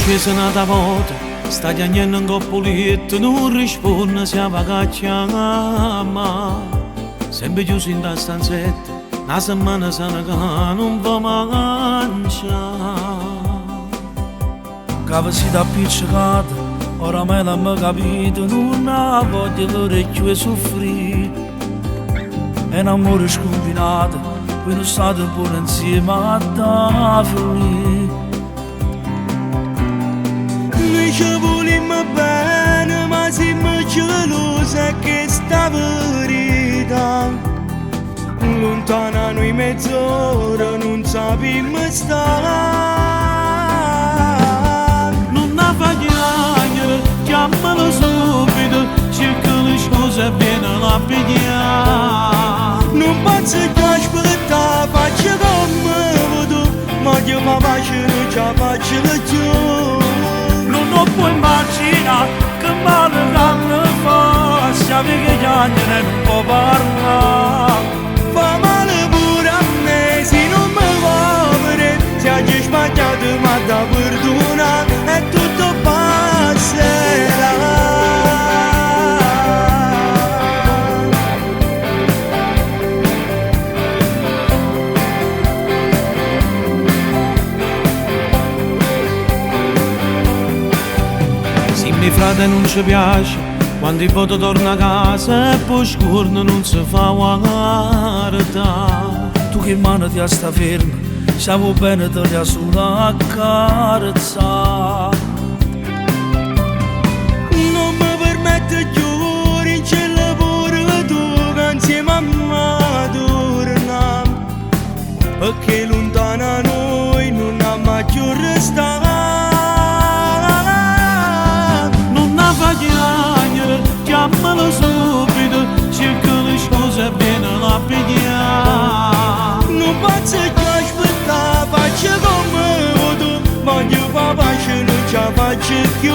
Ci sono nata volta, sta chiagnando un coppoletto, non risponde se va chiama. Sempre chiuso in da stanzetta, una settimana sana che non va mangiare. Cava si da appiccicata, oramai l'hanno capito, non ha voglia l'orecchio e soffrire. È un amore scombinato, qui non state pure insieme a tavoli. Noi ci volimmo bene, ma siamo gelosi che sta verità. Lontana noi mezz'ora non sappiamo stare. Non ha fagliare, chiamalo subito, cerca le scuse e viene la pigliare. Non penso che aspettare, faccio come vedo, ma io mi faccio, già faccio la giù. Non puoi immaginare che male che fa, siamo che gli anni non può parlare. Fa male pure a me, se non mi va bene, se hai sbagliato ma da perdona e tutto passerà. Mio frate non ci piace, quando il voto torna a casa e poi scorno non si fa guardare. Tu che mano ti sta ferma, siamo bene te li solo a carezzare. Non mi permette più in cielo pure tu che insieme a me torniamo, perché lontana noi non ha mai più restato. Chiamalo subito, cerca le scuse e viene la pigliare. Non penso che aspettare, faccio come vedo, ma io papà non ce la faccio più.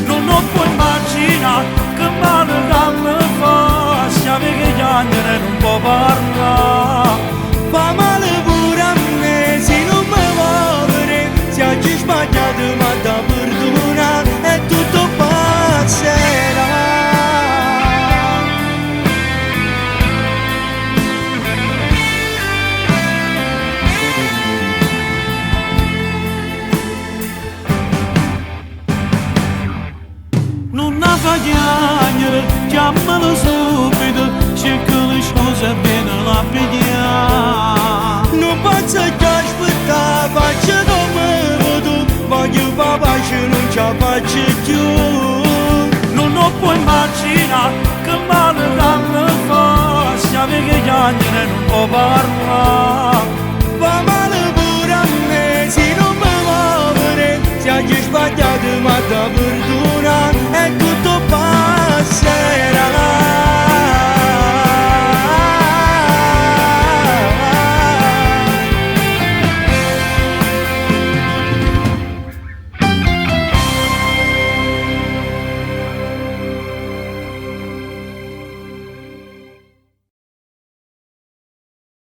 Non puoi immaginare che male che fa, siamo che gli anni non può parlare. Fa male pure a me, se non mi va bene, se hai sbagliato ma da perdona e tutto passerà. Non ha fagliare, chiamalo subito, cerca le scuse e viene la pigliare. Non penso che aspettare, faccio come vedo, ma io papà non ce la faccio più. Non puoi immaginare che male che fa, siamo che gli anni non può parlare.